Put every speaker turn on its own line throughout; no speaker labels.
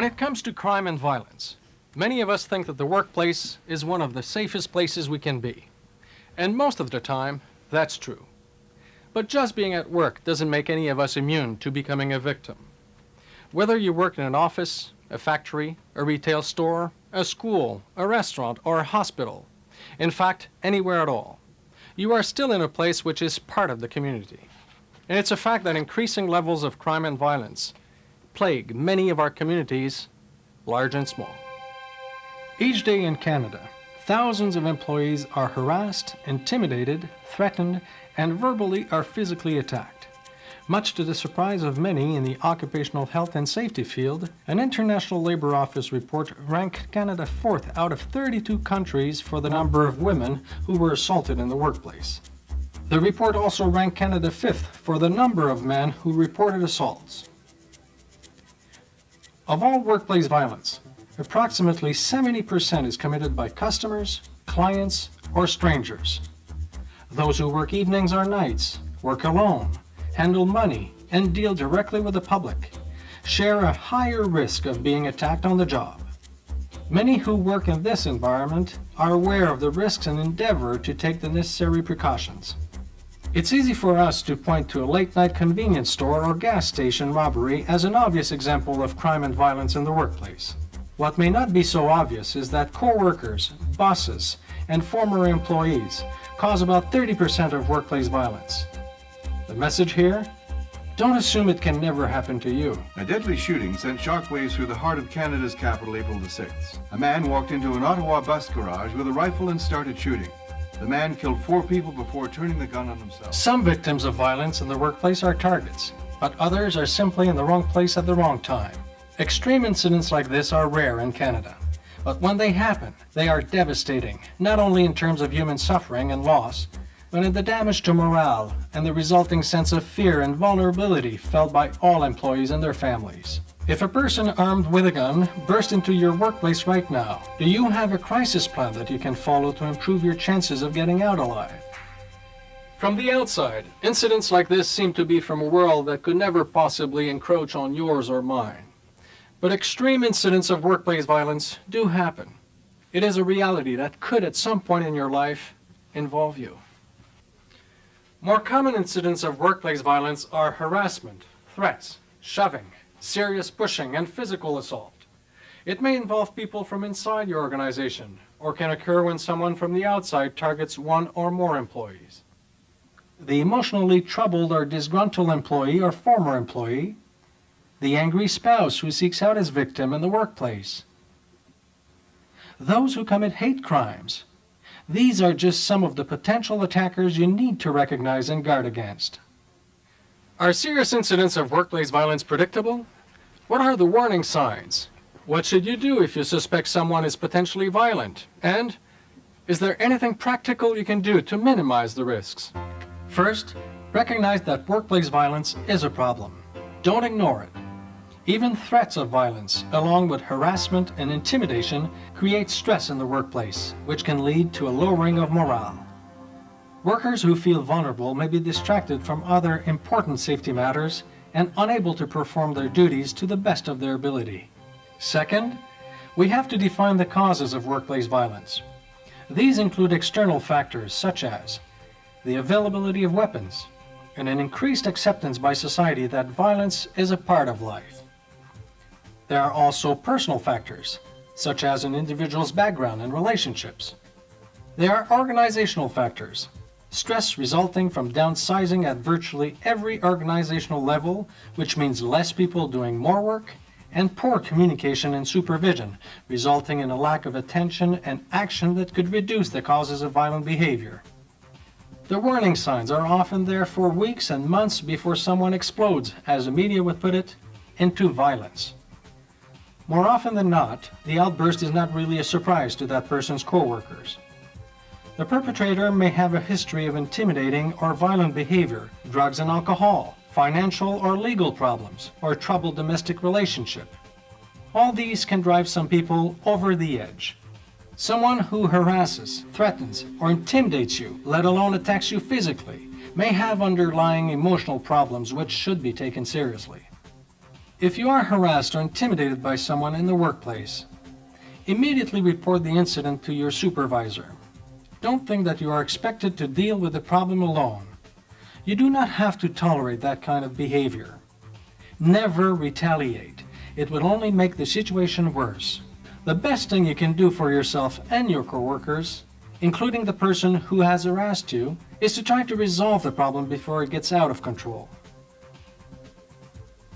When it comes to crime and violence, many of us think that the workplace is one of the safest places we can be. And most of the time, that's true. But just being at work doesn't make any of us immune to becoming a victim. Whether you work in an office, a factory, a retail store, a school, a restaurant, or a hospital, in fact, anywhere at all, you are still in a place which is part of the community. And it's a fact that increasing levels of crime and violence plague many of our communities, large and small. Each day in Canada, thousands of employees are harassed, intimidated, threatened, and verbally or physically attacked. Much to the surprise of many in the occupational health and safety field, an International Labour Office report ranked Canada 4th out of 32 countries for the number of women who were assaulted in the workplace. The report also ranked Canada 5th for the number of men who reported assaults. Of all workplace violence, approximately 70% is committed by customers, clients, or strangers. Those who work evenings or nights, work alone, handle money, and deal directly with the public share a higher risk of being attacked on the job. Many who work in this environment are aware of the risks and endeavor to take the necessary precautions. It's easy for us to point to a late-night convenience store or gas station robbery as an obvious example of crime and violence in the workplace. What may not be so obvious is that co-workers, bosses, and former employees cause about 30% of workplace violence. The message here? Don't assume it can never happen to you.
A deadly shooting sent shockwaves through the heart of Canada's capital April the 6th. A man walked into an Ottawa bus garage with a rifle and started shooting. The man killed 4 people before turning the gun on himself.
Some victims of violence in the workplace are targets, but others are simply in the wrong place at the wrong time. Extreme incidents like this are rare in Canada, but when they happen, they are devastating, not only in terms of human suffering and loss, but in the damage to morale and the resulting sense of fear and vulnerability felt by all employees and their families. If a person armed with a gun burst into your workplace right now, do you have a crisis plan that you can follow to improve your chances of getting out alive? From the outside, incidents like this seem to be from a world that could never possibly encroach on yours or mine. But extreme incidents of workplace violence do happen. It is a reality that could at some point in your life involve you. More common incidents of workplace violence are harassment, threats, shoving, serious pushing, and physical assault. It may involve people from inside your organization, or can occur when someone from the outside targets one or more employees. The emotionally troubled or disgruntled employee or former employee, the angry spouse who seeks out his victim in the workplace, those who commit hate crimes. These are just some of the potential attackers you need to recognize and guard against. Are serious incidents of workplace violence predictable? What are the warning signs? What should you do if you suspect someone is potentially violent? And is there anything practical you can do to minimize the risks? First, recognize that workplace violence is a problem. Don't ignore it. Even threats of violence, along with harassment and intimidation, create stress in the workplace, which can lead to a lowering of morale. Workers who feel vulnerable may be distracted from other important safety matters and unable to perform their duties to the best of their ability. Second, we have to define the causes of workplace violence. These include external factors such as the availability of weapons and an increased acceptance by society that violence is a part of life. There are also personal factors, such as an individual's background and relationships. There are organizational factors, stress resulting from downsizing at virtually every organizational level, which means less people doing more work, and poor communication and supervision, resulting in a lack of attention and action that could reduce the causes of violent behavior. The warning signs are often there for weeks and months before someone explodes, as the media would put it, into violence. More often than not, the outburst is not really a surprise to that person's co-workers. The perpetrator may have a history of intimidating or violent behavior, drugs and alcohol, financial or legal problems, or troubled domestic relationship. All these can drive some people over the edge. Someone who harasses, threatens, or intimidates you, let alone attacks you physically, may have underlying emotional problems which should be taken seriously. If you are harassed or intimidated by someone in the workplace, immediately report the incident to your supervisor. Don't think that you are expected to deal with the problem alone. You do not have to tolerate that kind of behavior. Never retaliate. It will only make the situation worse. The best thing you can do for yourself and your coworkers, including the person who has harassed you, is to try to resolve the problem before it gets out of control.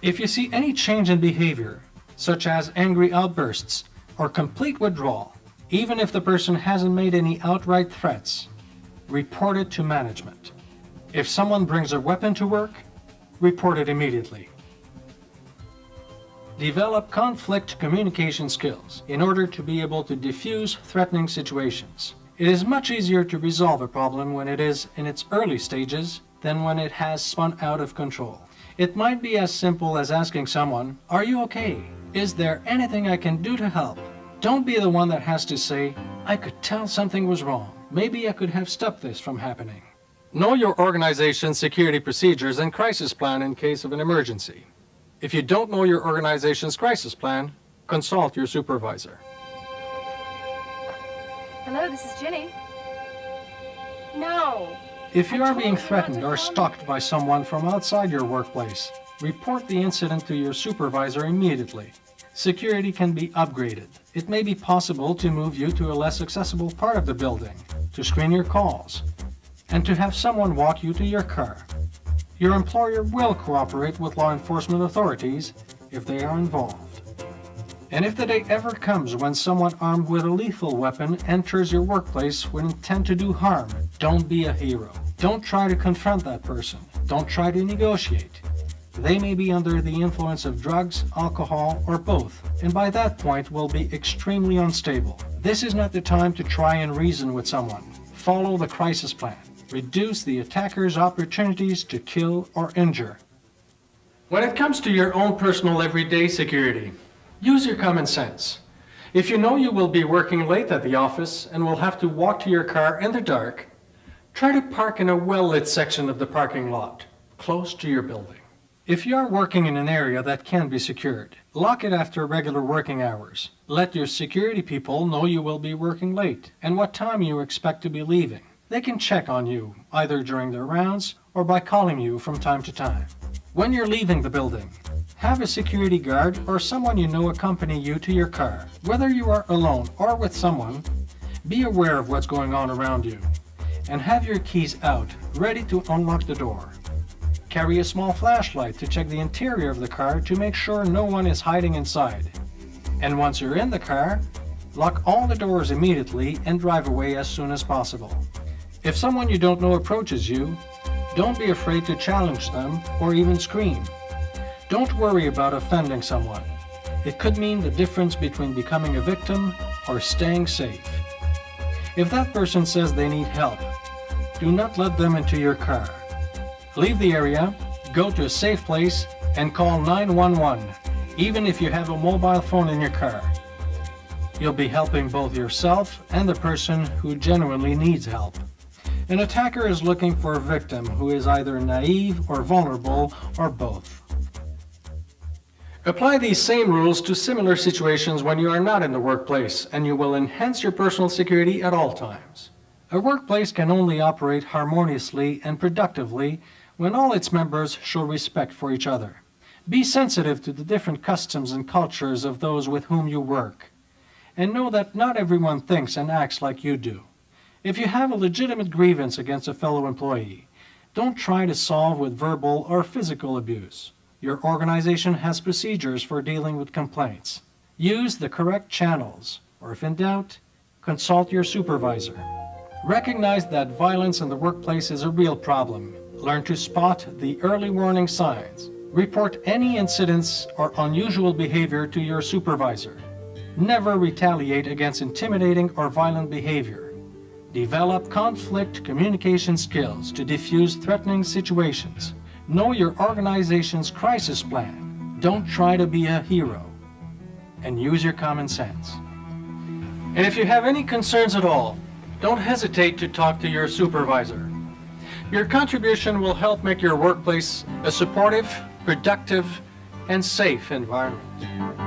If you see any change in behavior, such as angry outbursts or complete withdrawal, even if the person hasn't made any outright threats, report it to management. If someone brings a weapon to work, report it immediately. Develop conflict communication skills in order to be able to diffuse threatening situations. It is much easier to resolve a problem when it is in its early stages than when it has spun out of control. It might be as simple as asking someone, "Are you okay? Is there anything I can do to help?" Don't be the one that has to say, "I could tell something was wrong. Maybe I could have stopped this from happening." Know your organization's security procedures and crisis plan in case of an emergency. If you don't know your organization's crisis plan, consult your supervisor.
Hello, this is Jenny. No.
If you are being threatened or stalked by someone from outside your workplace, report the incident to your supervisor immediately. Security can be upgraded. It may be possible to move you to a less accessible part of the building, to screen your calls, and to have someone walk you to your car. Your employer will cooperate with law enforcement authorities if they are involved. And if the day ever comes when someone armed with a lethal weapon enters your workplace with intent to do harm, don't be a hero. Don't try to confront that person. Don't try to negotiate. They may be under the influence of drugs, alcohol, or both, and by that point will be extremely unstable. This is not the time to try and reason with someone. Follow the crisis plan. Reduce the attacker's opportunities to kill or injure. When it comes to your own personal everyday security, use your common sense. If you know you will be working late at the office and will have to walk to your car in the dark, try to park in a well-lit section of the parking lot, close to your building. If you are working in an area that can be secured, lock it after regular working hours. Let your security people know you will be working late and what time you expect to be leaving. They can check on you, either during their rounds or by calling you from time to time. When you're leaving the building, have a security guard or someone you know accompany you to your car. Whether you are alone or with someone, be aware of what's going on around you and have your keys out, ready to unlock the door. Carry a small flashlight to check the interior of the car to make sure no one is hiding inside. And once you're in the car, lock all the doors immediately and drive away as soon as possible. If someone you don't know approaches you, don't be afraid to challenge them or even scream. Don't worry about offending someone. It could mean the difference between becoming a victim or staying safe. If that person says they need help, do not let them into your car. Leave the area, go to a safe place, and call 911, even if you have a mobile phone in your car. You'll be helping both yourself and the person who genuinely needs help. An attacker is looking for a victim who is either naive or vulnerable or both. Apply these same rules to similar situations when you are not in the workplace, and you will enhance your personal security at all times. A workplace can only operate harmoniously and productively when all its members show respect for each other. Be sensitive to the different customs and cultures of those with whom you work, and know that not everyone thinks and acts like you do. If you have a legitimate grievance against a fellow employee, don't try to solve with verbal or physical abuse. Your organization has procedures for dealing with complaints. Use the correct channels, or if in doubt, consult your supervisor. Recognize that violence in the workplace is a real problem. Learn to spot the early warning signs. Report any incidents or unusual behavior to your supervisor. Never retaliate against intimidating or violent behavior. Develop conflict communication skills to diffuse threatening situations. Know your organization's crisis plan. Don't try to be a hero. And use your common sense. And if you have any concerns at all, don't hesitate to talk to your supervisor. Your contribution will help make your workplace a supportive, productive, and safe environment.